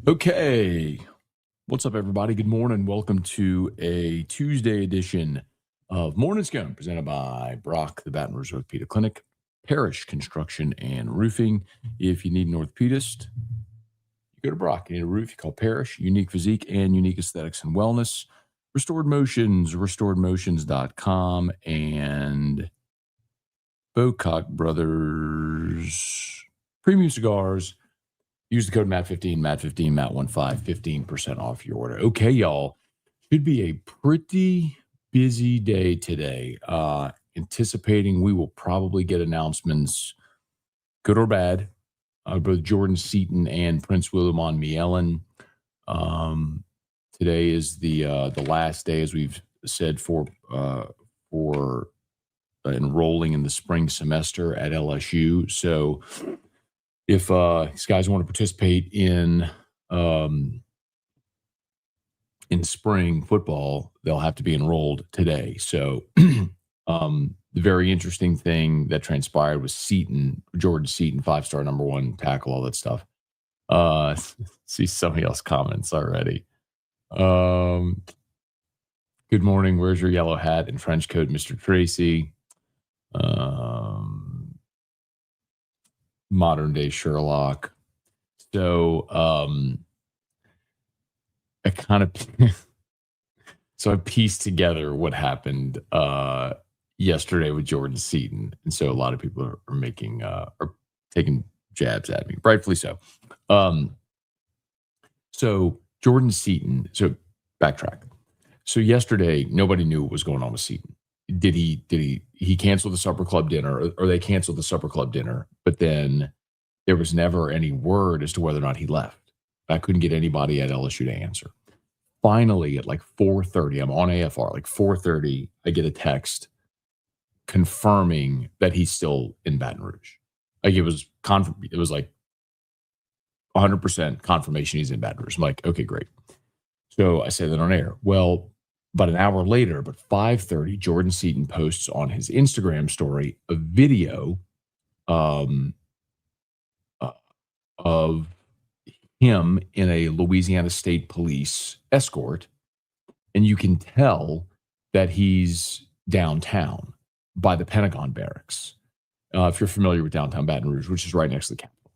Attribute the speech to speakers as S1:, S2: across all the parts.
S1: Okay. What's up, everybody? Good morning. Welcome to a Tuesday edition of Morning Scone presented by Brock, the Baton Rouge Orthopedic Clinic, Parish Construction and Roofing. If you need an orthopedist, you go to Brock. You need a roof, you call Parish. Unique physique and unique aesthetics and wellness. Restored Motions, restoredmotions.com, and Bocock Brothers Premium Cigars. Use the code MAT15, MAT15, MAT15, 15% off your order. Okay, y'all. Should be a pretty busy day today. Anticipating we will probably get announcements, good or bad, both Jordan Seaton and Prince William on Mielen. Today is the last day, as we've said, for enrolling in the spring semester at LSU. So if these guys want to participate in spring football, they'll have to be enrolled today. So the very interesting thing that transpired was Seaton, Jordan Seaton, 5-star number one tackle, all that stuff. See somebody else comments already. Good morning. Where's your yellow hat and French coat, Mr. Tracy? Modern day Sherlock. So I kind of I pieced together what happened yesterday with Jordan Seaton, and so a lot of people are making are taking jabs at me, rightfully so. So Jordan Seaton. So backtrack. So yesterday, nobody knew what was going on with Seaton. Did he canceled the supper club dinner, or they canceled the supper club dinner, but then there was never any word as to whether or not he left. I couldn't get anybody at LSU to answer. Finally, at like 4:30, I'm on AFR, like 4:30, I get a text confirming that he's still in Baton Rouge. Like it was like 100% confirmation he's in Baton Rouge. I'm like, okay, great. So I say that on air. Well, about an hour later, but 5:30, Jordan Seaton posts on his Instagram story a video of him in a Louisiana State Police escort, and you can tell that he's downtown by the Pentagon barracks. If you're familiar with downtown Baton Rouge, which is right next to the Capitol.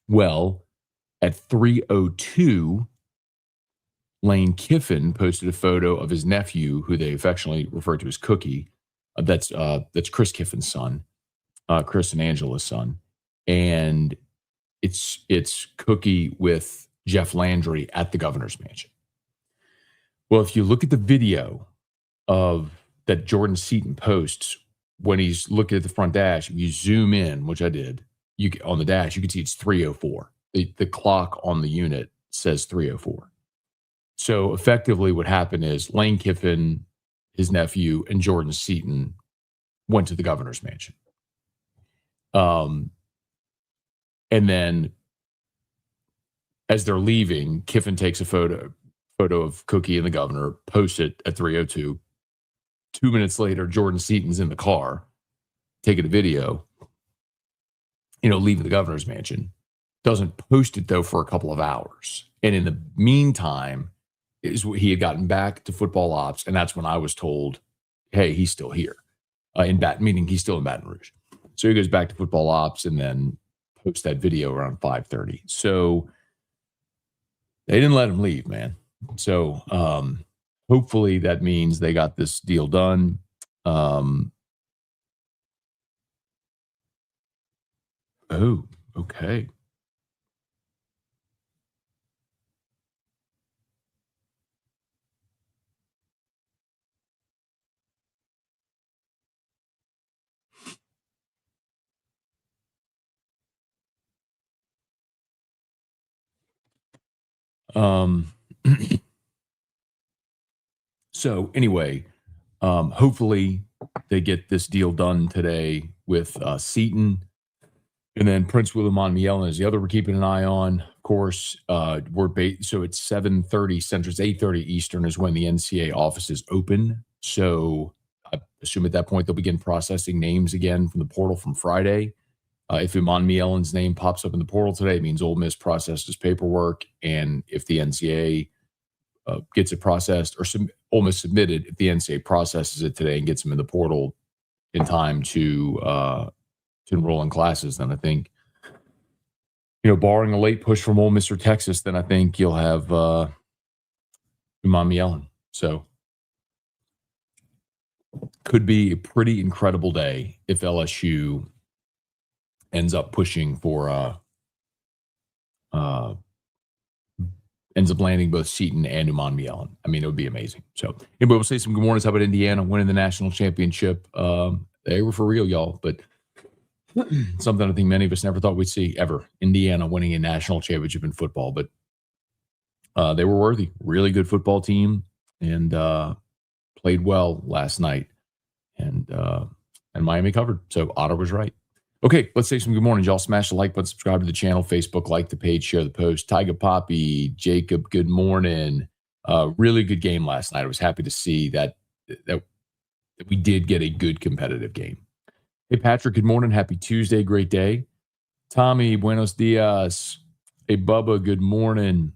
S1: Well, at 3:02, Lane Kiffin posted a photo of his nephew, who they affectionately refer to as Cookie. That's Chris Kiffin's son, Chris and Angela's son, and it's Cookie with Jeff Landry at the governor's mansion. Well, if you look at the video of that Jordan Seaton posts when he's looking at the front dash, if you zoom in, which I did, on the dash, you can see it's 3:04. The clock on the unit says 3:04. So effectively what happened is Lane Kiffin, his nephew, and Jordan Seaton went to the governor's mansion. And then as they're leaving, Kiffin takes a photo of Cookie and the governor, posts it at 3:02. 2 minutes later, Jordan Seaton's in the car, taking a video, leaving the governor's mansion. Doesn't post it, though, for a couple of hours. And in the meantime, he had gotten back to football ops, and that's when I was told, hey, he's still here, meaning he's still in Baton Rouge. So he goes back to football ops and then posts that video around 5:30. So they didn't let him leave, man. So hopefully that means they got this deal done. Oh, okay. So anyway, hopefully they get this deal done today with Seaton. And then Prince William on Mielen is the other we're keeping an eye on. Of course, so it's 7:30 Central, it's 8:30 Eastern is when the NCAA offices open. So I assume at that point they'll begin processing names again from the portal from Friday. If Iman Mielen's name pops up in the portal today, it means Ole Miss processed his paperwork. And if the NCAA gets it processed, or Ole Miss submitted, if the NCAA processes it today and gets him in the portal in time to enroll in classes, then I think, barring a late push from Ole Miss or Texas, then I think you'll have Iman Mielen. So could be a pretty incredible day if LSU ends up pushing for ends up landing both Seaton and Iman Mielen. I mean, it would be amazing. So anyway, we'll say some good mornings. How about Indiana winning the national championship? They were for real, y'all, but something I think many of us never thought we'd see ever. Indiana winning a national championship in football, but they were worthy. Really good football team, and played well last night. And Miami covered. So Otter was right. Okay, let's say some good mornings, y'all. Smash the like button, subscribe to the channel, Facebook, like the page, share the post. Tiger Poppy, Jacob, good morning. Really good game last night. I was happy to see that we did get a good competitive game. Hey, Patrick, good morning. Happy Tuesday. Great day. Tommy, buenos dias. Hey, Bubba, good morning.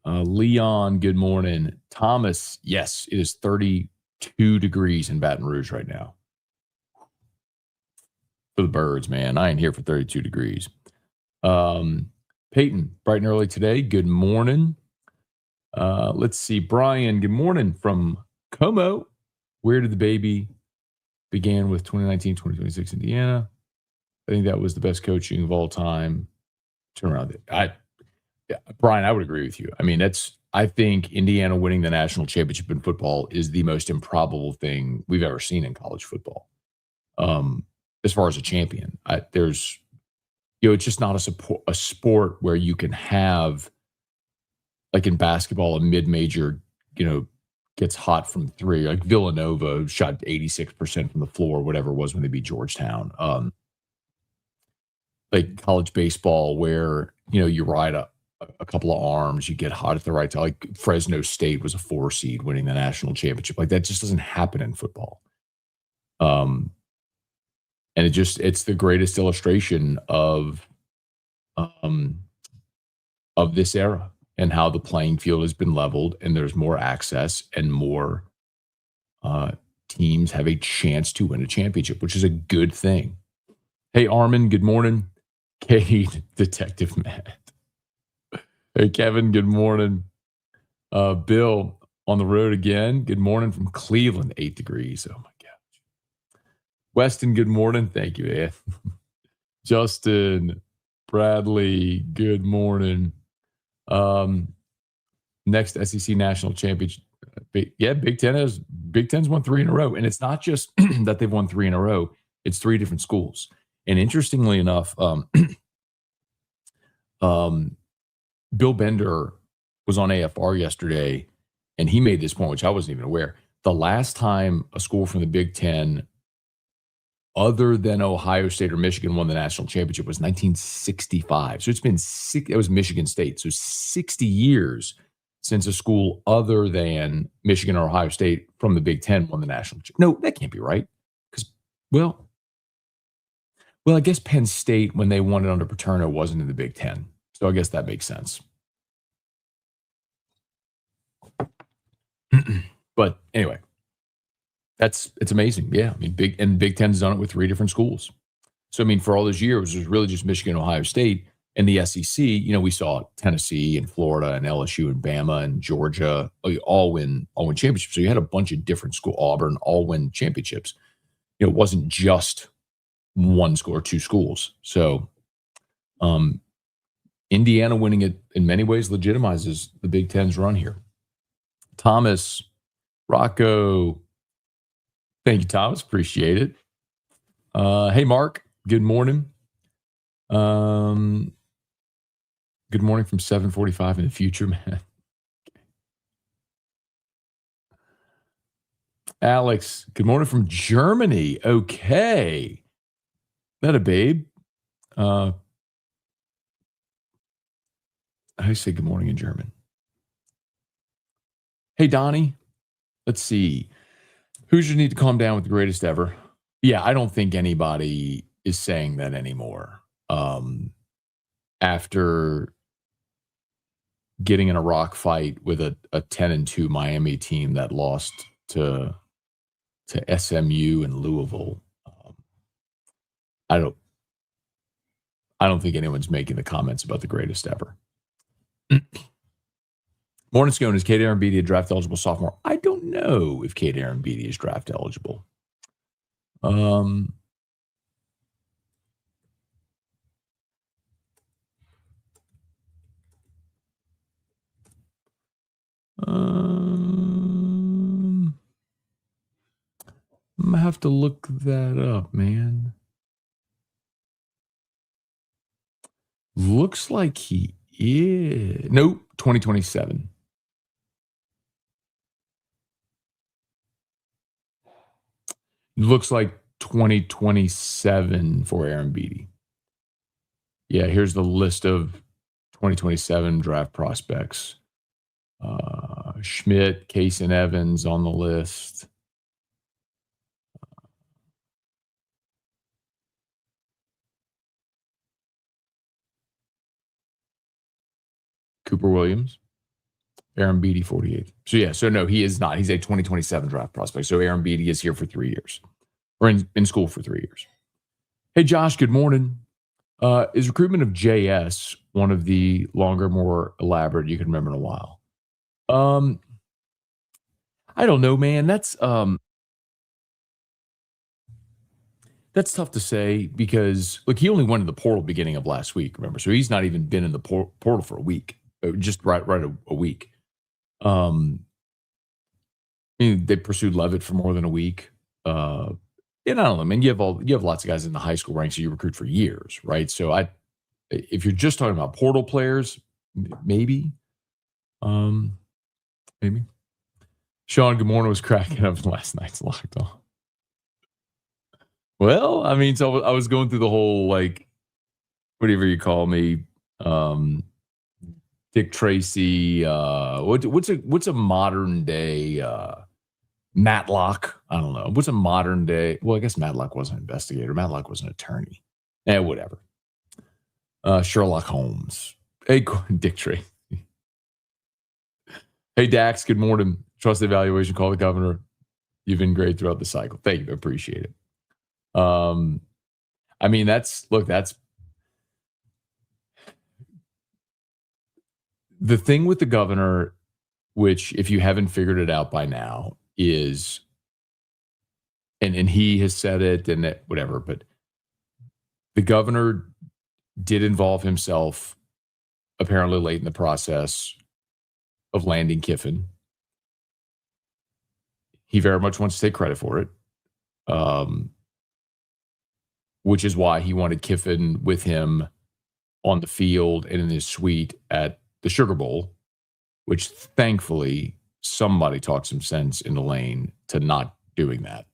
S1: Leon, good morning. Thomas, yes, it is 32 degrees in Baton Rouge right now. For the birds, man. I ain't here for 32 degrees. Peyton, bright and early today. Good morning. Let's see. Brian, good morning from Como. Where did the baby began with 2019, 2026 Indiana? I think that was the best coaching of all time. Turn around. Brian, I would agree with you. I mean, I think Indiana winning the national championship in football is the most improbable thing we've ever seen in college football. As far as a champion, it's just not a sport where you can have, like in basketball, a mid-major, gets hot from three. Like Villanova shot 86% from the floor, whatever it was when they beat Georgetown. Like college baseball, where you ride a couple of arms, you get hot at the right time. Like Fresno State was a 4 seed winning the national championship. Like that just doesn't happen in football. And it's the greatest illustration of this era and how the playing field has been leveled, and there's more access and more teams have a chance to win a championship, which is a good thing. Hey, Armin, good morning. Kate, Detective Matt. Hey, Kevin, good morning. Bill, on the road again. Good morning from Cleveland, 8 degrees. Oh, my gosh. Weston, good morning. Thank you, man. Justin, Bradley, good morning. Next SEC National Championship. Big Ten's won 3 in a row. And it's not just that they've won 3 in a row. It's 3 different schools. And interestingly enough, Bill Bender was on AFR yesterday, and he made this point, which I wasn't even aware. The last time a school from the Big Ten, other than Ohio State or Michigan, won the national championship was 1965. So it's been it was Michigan State. So 60 years since a school other than Michigan or Ohio State from the Big Ten won the national championship. No, that can't be right. Because, well, I guess Penn State, when they won it under Paterno, wasn't in the Big Ten. So I guess that makes sense. But anyway, it's amazing. Yeah. I mean, Big Ten's done it with 3 different schools. So, I mean, for all those years, it was really just Michigan, Ohio State, and the SEC. We saw Tennessee and Florida and LSU and Bama and Georgia all win championships. So you had a bunch of different schools, Auburn, all win championships. It wasn't just one school or 2 schools. So, Indiana winning it in many ways legitimizes the Big Ten's run here. Thomas, Rocco, thank you, Thomas. Appreciate it. Hey, Mark, good morning. Good morning from 7:45 in the future, man. Alex, good morning from Germany. Okay. That a babe? How do you say good morning in German? Hey, Donnie. Let's see. Hoosiers need to calm down with the greatest ever. Yeah, I don't think anybody is saying that anymore. After getting in a rock fight with a 10-2 Miami team that lost to SMU and Louisville, I don't think anyone's making the comments about the greatest ever. Morning, Scone. Is Kate Arambidi a draft eligible sophomore? I don't know if Kate Arambidi is draft eligible. I'm gonna have to look that up, man. Looks like he is. Nope, 2027. Looks like 2027 for Aaron Beatty. Yeah, here's the list of 2027 draft prospects. Schmidt, Case, and Evans on the list. Cooper Williams, Aaron Beatty, 48th. So, yeah, so no, he is not. He's a 2027 draft prospect. So, Aaron Beatty is here for 3 years, or in school for 3 years. Hey, Josh, good morning. Is recruitment of JS one of the longer, more elaborate you can remember in a while? I don't know, man. That's tough to say because, look, he only went in the portal beginning of last week, remember? So he's not even been in the portal for a week, just right a week. I mean, they pursued Levitt for more than a week. And I don't know, man. You have lots of guys in the high school ranks that you recruit for years, right? So if you're just talking about portal players, maybe. Maybe. Sean, good morning. Was cracking up last night's Locked On. Well, I mean, so I was going through the whole, like, whatever you call me, Dick Tracy. What's a modern day Matlock? I don't know. What's a modern day? Well, I guess Matlock wasn't an investigator. Matlock was an attorney. Whatever. Sherlock Holmes. Hey, Dick Tracy. Hey, Dax. Good morning. Trust evaluation. Call the governor. You've been great throughout the cycle. Thank you. Appreciate it. I mean, that's the thing with the governor, which if you haven't figured it out by now is, and he has said it and that whatever, but the governor did involve himself apparently late in the process of landing Kiffin. He very much wants to take credit for it. Which is why he wanted Kiffin with him on the field and in his suite at the Sugar Bowl, which thankfully somebody talked some sense into Lane to not doing that.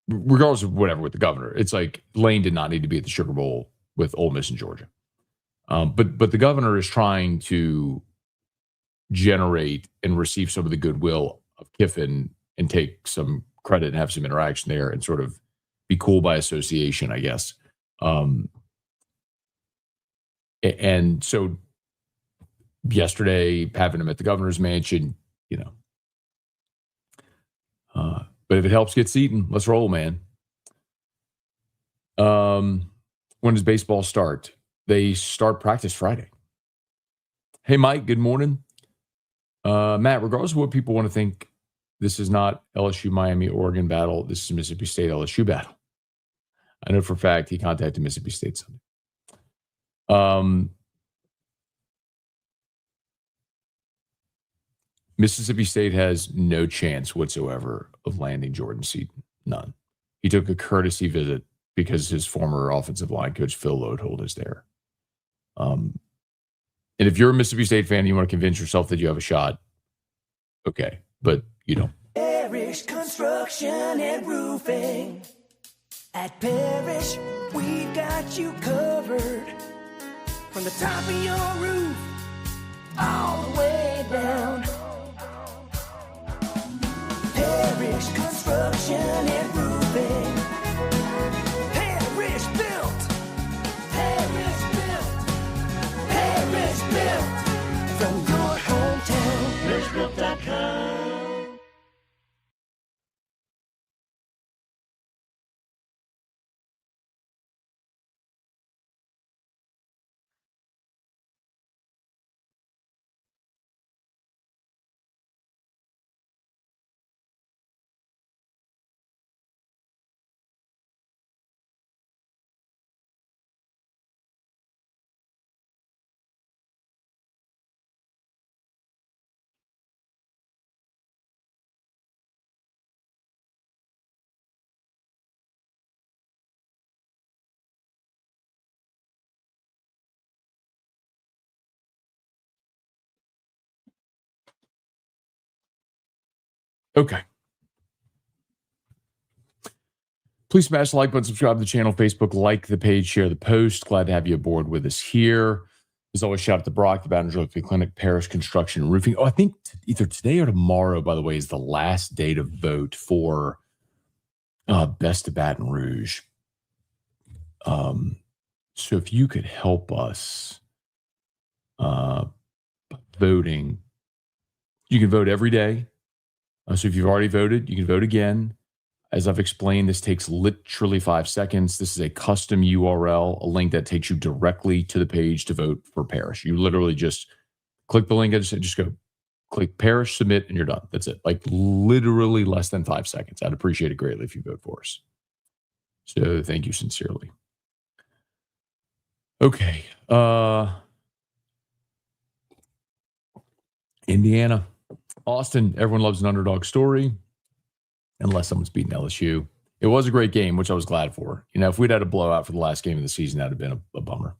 S1: Regardless of whatever with the governor, it's like Lane did not need to be at the Sugar Bowl with Ole Miss and Georgia. But the governor is trying to generate and receive some of the goodwill of Kiffin and take some credit and have some interaction there and sort of be cool by association, I guess. And so yesterday, having him at the governor's mansion, but if it helps get Seaton, let's roll, man. When does baseball start? They start practice Friday. Hey, Mike, good morning. Matt, regardless of what people want to think, this is not LSU, Miami, Oregon battle. This is Mississippi State LSU battle. I know for a fact he contacted Mississippi State Sunday. Mississippi State has no chance whatsoever of landing Jordan Seaton. None. He took a courtesy visit because his former offensive line coach, Phil Lodeholt, is there. And if you're a Mississippi State fan and you want to convince yourself that you have a shot, okay, but you don't.
S2: Parrish Construction and Roofing. At Parrish, we've got you covered. From the top of your roof, all the way down. Parrish Construction and Roofing.
S1: Okay. Please smash the like button, subscribe to the channel, Facebook, like the page, share the post. Glad to have you aboard with us here. As always, shout out to Brock, the Baton Rouge Clinic, Parish Construction and Roofing. Oh, I think either today or tomorrow, by the way, is the last day to vote for Best of Baton Rouge. So if you could help us voting, you can vote every day. So if you've already voted, you can vote again. As I've explained, this takes literally 5 seconds. This is a custom URL, a link that takes you directly to the page to vote for Parish. You literally just click the link and just go click Parish, submit, and you're done. That's it. Like literally less than 5 seconds. I'd appreciate it greatly if you vote for us. So thank you sincerely. Okay. Indiana. Austin, everyone loves an underdog story. Unless someone's beating LSU. It was a great game, which I was glad for. You know, if we'd had a blowout for the last game of the season, that'd have been a bummer.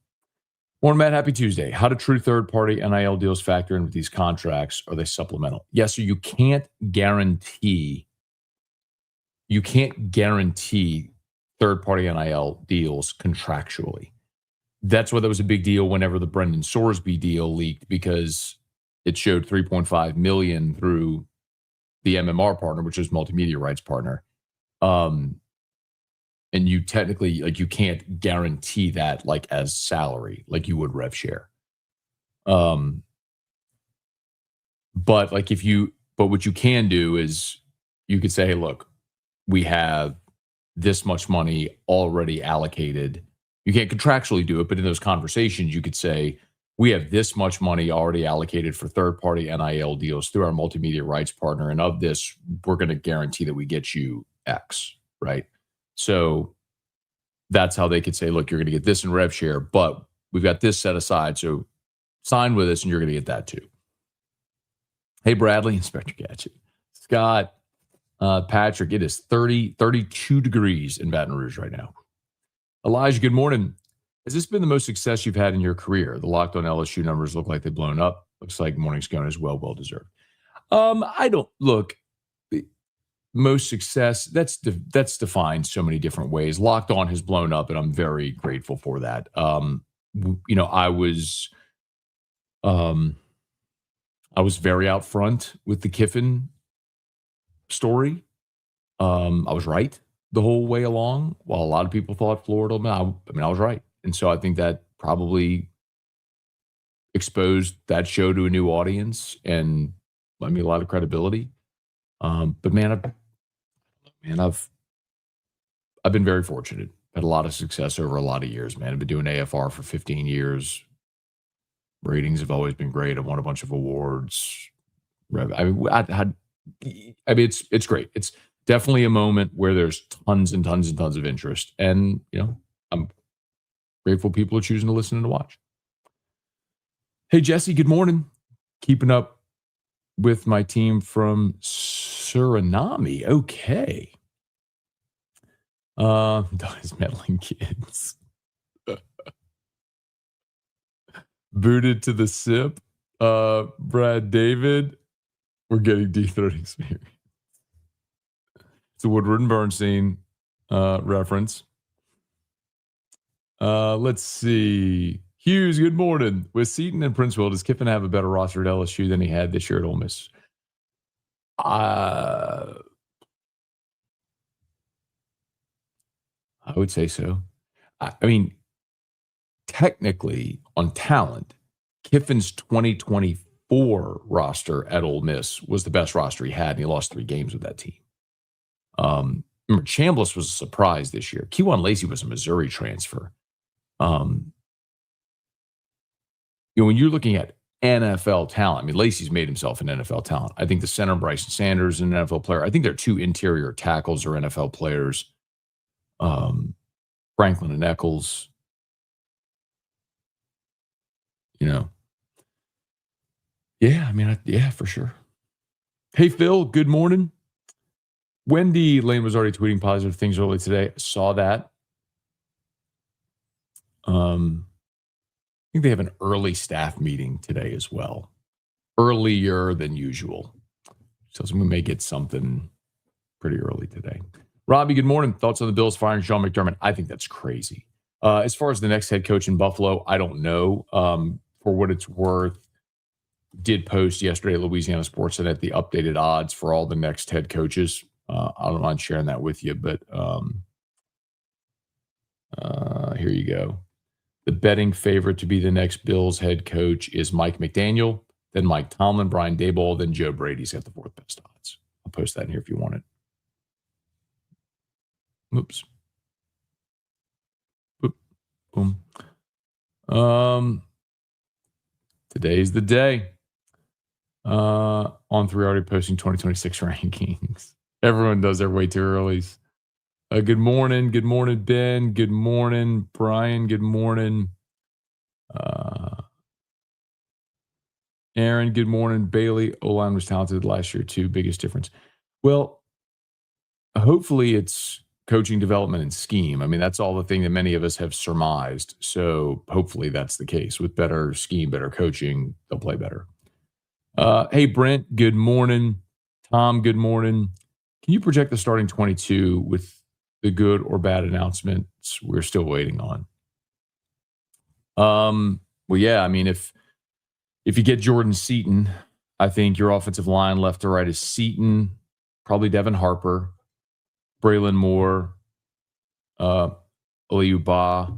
S1: Morning, Matt. Happy Tuesday. How do true third-party NIL deals factor in with these contracts? Are they supplemental? Yes, so you can't guarantee third-party NIL deals contractually. That's why that was a big deal whenever the Brendan Sorsby deal leaked, because it showed $3.5 million through the MMR partner, which is multimedia rights partner. And you technically, like, you can't guarantee that, like, as salary, like you would rev share. But like but what you can do is you could say, hey, look, we have this much money already allocated. You can't contractually do it, but in those conversations, you could say, we have this much money already allocated for third-party NIL deals through our multimedia rights partner. And of this, we're going to guarantee that we get you X, right? So that's how they could say, look, you're going to get this in rev share, but we've got this set aside. So sign with us and you're going to get that too. Hey, Bradley, Inspector Gadget. Scott, Patrick, it is 32 degrees in Baton Rouge right now. Elijah, good morning. Has this been the most success you've had in your career? The locked on LSU numbers look like they've blown up. Looks like morning Scone is well deserved. I don't look most success. That's defined so many different ways. Locked on has blown up, and I'm very grateful for that. You know, I was very out front with the Kiffin story. I was right the whole way along. While a lot of people thought Florida, I was right. And so I think that probably exposed that show to a new audience and led me a lot of credibility. But man, I've been very fortunate. Had a lot of success over a lot of years, man. I've been doing AFR for 15 years. Ratings have always been great. I won a bunch of awards. It's great. It's definitely a moment where there's tons and tons and tons of interest. And, you know, I'm grateful people are choosing to listen and to watch. Hey, Jesse, good morning. Keeping up with my team from Suriname. Okay. His meddling kids. Booted to the sip. Brad David. We're getting D30 experience. It's a Woodward and Bernstein reference. Let's see. Hughes, good morning. With Seaton and Princeville, does Kiffin have a better roster at LSU than he had this year at Ole Miss? I would say so. I mean, technically, on talent, Kiffin's 2024 roster at Ole Miss was the best roster he had, and he lost 3 games with that team. Remember, Chambliss was a surprise this year. Kewan Lacey was a Missouri transfer. You know, when you're looking at NFL talent, I mean, Lacey's made himself an NFL talent. I think the center, Bryson Sanders, is an NFL player. I think their 2 interior tackles are NFL players. Franklin and Eccles. You know. Yeah, I mean, yeah, for sure. Hey, Phil, good morning. Wendy Lane was already tweeting positive things early today. I saw that. I think they have an early staff meeting today as well. Earlier than usual. So we may get something pretty early today. Robbie, good morning. Thoughts on the Bills firing Sean McDermott? I think that's crazy. As far as the next head coach in Buffalo, I don't know. For what it's worth, did post yesterday at Louisiana Sportsnet the updated odds for all the next head coaches. I don't mind sharing that with you, but here you go. The betting favorite to be the next Bills head coach is Mike McDaniel, then Mike Tomlin, Brian Daboll, then Joe Brady's got the fourth best odds. I'll post that in here if you want it. Oops. Boom. Today's the day. On 3 already posting 2026 rankings. Everyone does their way too early. Good morning. Good morning, Ben. Good morning, Brian. Good morning. Aaron, good morning. Bailey, O-line was talented last year too. Biggest difference. Well, hopefully it's coaching development and scheme. I mean, that's all the thing that many of us have surmised. So hopefully that's the case. With better scheme, better coaching, they'll play better. Hey, Brent, good morning. Tom, good morning. Can you project the starting 22 with the good or bad announcements we're still waiting on? Well, yeah, I mean, if you get Jordan Seaton, I think your offensive line left to right is Seaton, probably Devin Harper, Braylon Moore, Aliyu Ba,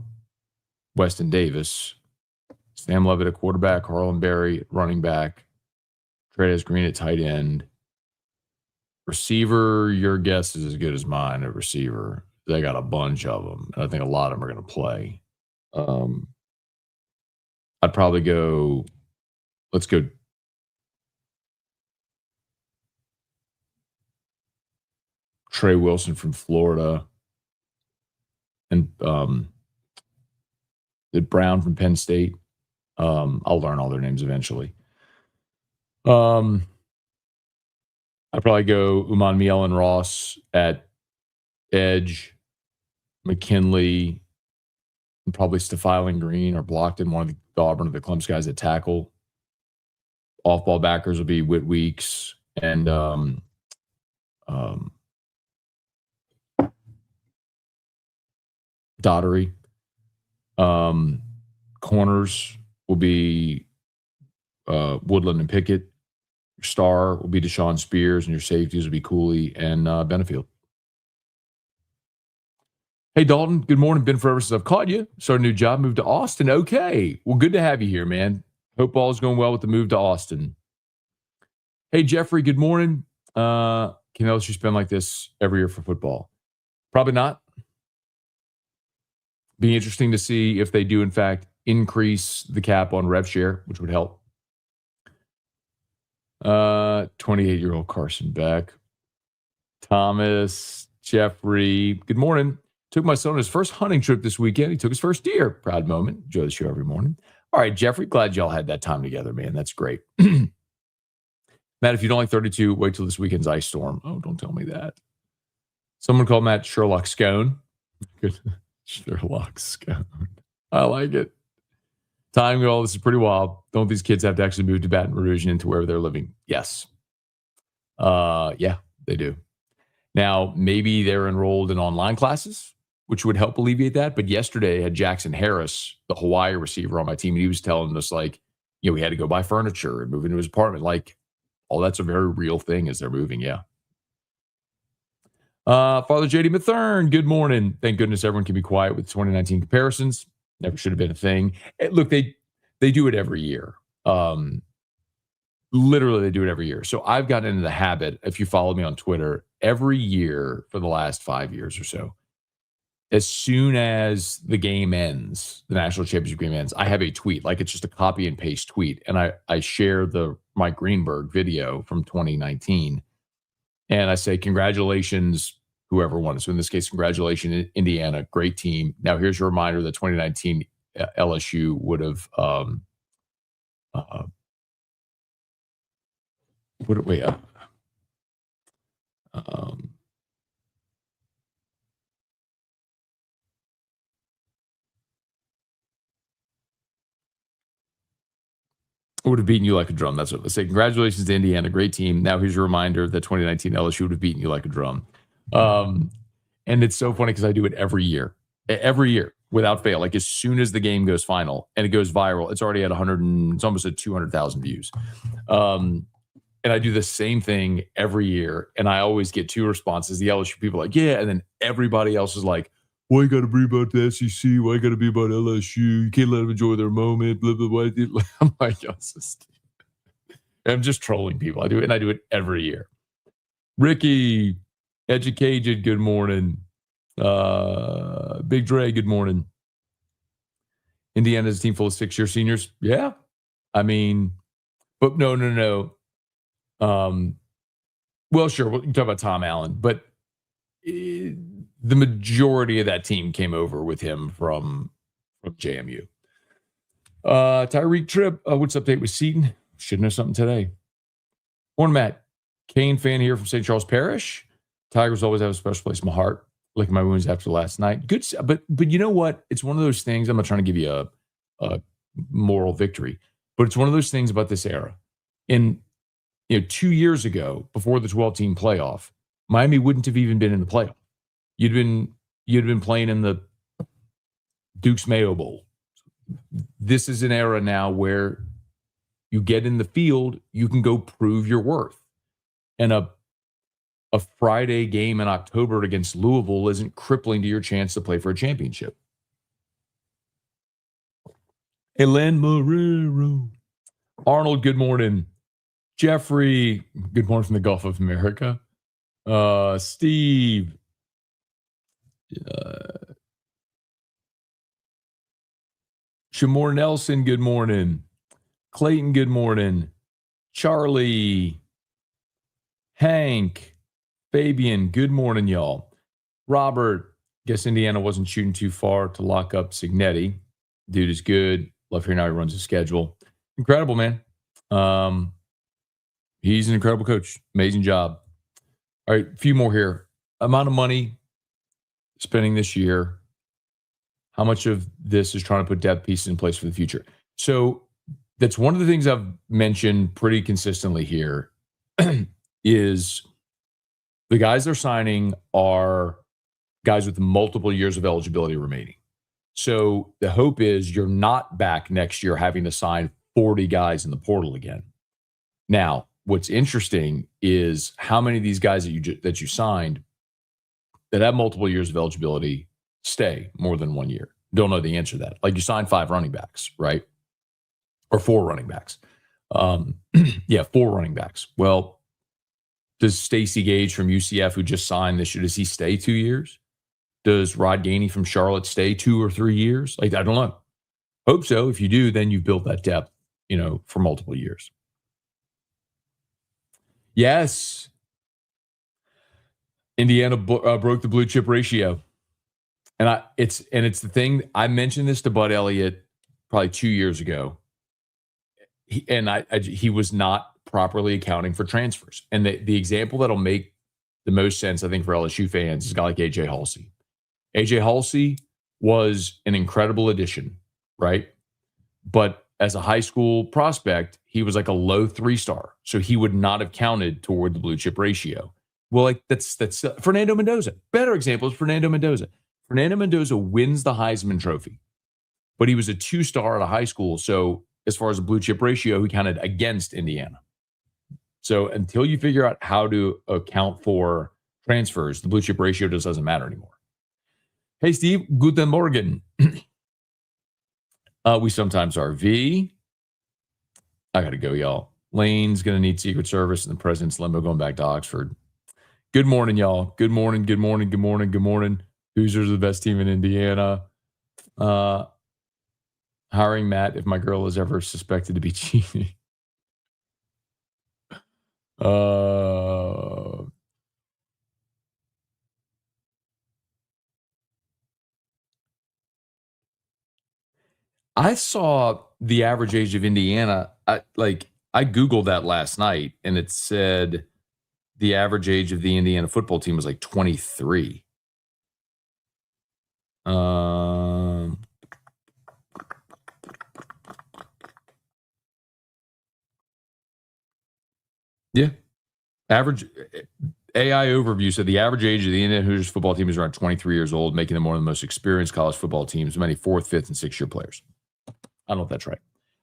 S1: Weston Davis, Sam Levitt at quarterback, Harlan Berry at running back, Treyas Green at tight end. Receiver, your guess is as good as mine at receiver. They got a bunch of them, and I think a lot of them are going to play. I'd probably go, let's go Trey Wilson from Florida and Brown from Penn State. I'll learn all their names eventually. I'd probably go Uman Mielen Ross at edge, McKinley, and probably Stefiling Green or Blockton, one of the Auburn or the Clemson guys at tackle. Off-ball backers will be Whit Weeks and Daughtery. Corners will be Woodland and Pickett. Your star will be Deshaun Spears, and your safeties will be Cooley and Benefield. Hey, Dalton. Good morning. Ben forever since I've caught you. Started a new job, moved to Austin. Okay. Well, good to have you here, man. Hope all is going well with the move to Austin. Hey, Jeffrey. Good morning. Can LSU spend like this every year for football? Probably not. Be interesting to see if they do, in fact, increase the cap on rev share, which would help. 28-year-old Carson Beck. Thomas, Jeffrey, good morning. Took my son on his first hunting trip this weekend. He took his first deer. Proud moment. Enjoy the show every morning. All right, Jeffrey, glad y'all had that time together, man. That's great. Matt, if you don't like 32, wait till this weekend's ice storm. Oh, don't tell me that. Someone called Matt Sherlock Scone. Good. Sherlock Scone. I like it. Time goal, this is pretty wild. Don't these kids have to actually move to Baton Rouge and into wherever they're living? Yes. Yeah, they do. Now, maybe they're enrolled in online classes, which would help alleviate that. But yesterday I had Jackson Harris, the Hawaii receiver on my team, and he was telling us, like, you know, he had to go buy furniture and move into his apartment. Like, all that's a very real thing as they're moving. Yeah. Father JD Mathern, good morning. Thank goodness everyone can be quiet with 2019 comparisons. Never should have been a thing. Look, they do it every year. Literally, they do it every year. So I've gotten into the habit, if you follow me on Twitter, every year for the last 5 years or so, as soon as the game ends, the national championship game ends, I have a tweet, like it's just a copy and paste tweet. And I share the Mike Greenberg video from 2019. And I say, congratulations, whoever won. So in this case, congratulations, Indiana, great team. Now here's your reminder that 2019 LSU would have I would have beaten you like a drum. That's what I say. Congratulations to Indiana. Great team. Now here's your reminder that 2019 LSU would have beaten you like a drum. And it's so funny because I do it every year. Every year without fail. Like as soon as the game goes final and it goes viral, it's already at 100 and it's almost at 200,000 views. And I do the same thing every year. And I always get two responses. The LSU people are like, yeah. And then everybody else is like, why you got to be about the SEC? Why you got to be about LSU? You can't let them enjoy their moment. Blah, blah, blah. I'm like, I'm just trolling people. I do it, and I do it every year. Ricky, Educated, good morning. Big Dre, good morning. Indiana's a team full of 6-year seniors. Yeah. I mean, but no. Well, sure. We can talk about Tom Allen, but the majority of that team came over with him from JMU. Tyreek Tripp, what's the update with Seaton? Should know something today. Morning, Matt. Kane fan here from St. Charles Parish. Tigers always have a special place in my heart. Licking my wounds after last night. Good, but you know what? It's one of those things. I'm not trying to give you a moral victory, but it's one of those things about this era. 2 years ago, before the 12-team playoff, Miami wouldn't have even been in the playoff. You'd been playing in the Duke's Mayo Bowl. This is an era now where you get in the field, you can go prove your worth. And a Friday game in October against Louisville isn't crippling to your chance to play for a championship. Elen Marrero. Arnold, good morning. Jeffrey, good morning from the Gulf of America. Steve. Shamor Nelson, good morning. Clayton, good morning. Charlie. Hank. Fabian, good morning, y'all. Robert, guess Indiana wasn't shooting too far to lock up Signetti. Dude is good. Love hearing how he runs his schedule. Incredible, man. He's an incredible coach. Amazing job. All right, a few more here. Amount of money spending this year. How much of this is trying to put depth pieces in place for the future? So that's one of the things I've mentioned pretty consistently here is the guys they're signing are guys with multiple years of eligibility remaining. So the hope is you're not back next year having to sign 40 guys in the portal again. Now, what's interesting is how many of these guys that you signed that have multiple years of eligibility stay more than 1 year. Don't know the answer to that. Like you signed 5 running backs, right? Or 4 running backs. 4 running backs. Well, does Stacey Gage from UCF, who just signed this year, does he stay 2 years? Does Rod Gainey from Charlotte stay 2 or 3 years? Like, I don't know. Hope so. If you do, then you've built that depth, for multiple years. Yes. Indiana broke the blue chip ratio. And it's the thing. I mentioned this to Bud Elliott probably 2 years ago. He was not properly accounting for transfers. And the example that'll make the most sense, I think, for LSU fans is a guy like AJ Halsey. AJ Halsey was an incredible addition, right? But as a high school prospect, he was like a low 3-star. So he would not have counted toward the blue chip ratio. Well, like that's Fernando Mendoza. Better example is Fernando Mendoza. Fernando Mendoza wins the Heisman Trophy, but he was a 2-star at a high school. So as far as the blue chip ratio, he counted against Indiana. So until you figure out how to account for transfers, the blue chip ratio just doesn't matter anymore. Hey, Steve, guten Morgen. We sometimes are. V. I got to go, y'all. Lane's going to need Secret Service and the president's limo going back to Oxford. Good morning, y'all. Good morning, good morning, good morning, good morning. Hoosiers are the best team in Indiana. Hiring Matt if my girl is ever suspected to be cheating. I saw the average age of Indiana. I Googled that last night, and it said the average age of the Indiana football team was like 23. Average AI overview said the average age of the Indiana Hoosiers football team is around 23 years old, making them one of the most experienced college football teams, many 4th, 5th, and 6th-year players. I don't know if that's right.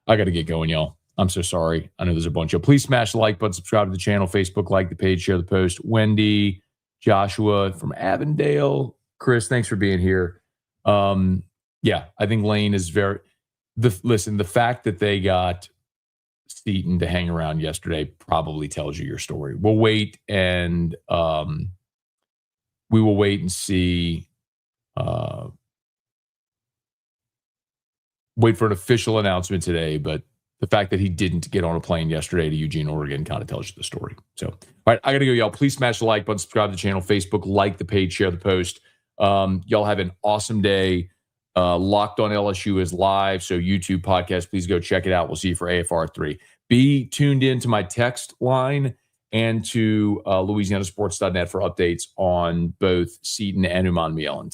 S1: I got to get going, y'all. I'm so sorry. I know there's a bunch of. Please smash the like button, subscribe to the channel, Facebook, like the page, share the post. Wendy, Joshua from Avondale, Chris, thanks for being here. Yeah, I think Lane is very. Listen, the fact that they got Seaton to hang around yesterday probably tells you your story. We'll wait and we will wait and see. Wait for an official announcement today, but the fact that he didn't get on a plane yesterday to Eugene, Oregon kind of tells you the story. So, all right, I got to go, y'all. Please smash the like button, subscribe to the channel, Facebook, like the page, share the post. Y'all have an awesome day. Locked on LSU is live, so YouTube podcast, please go check it out. We'll see you for AFR 3. Be tuned in to my text line and to LouisianaSports.net for updates on both Seaton and Uman Mielen.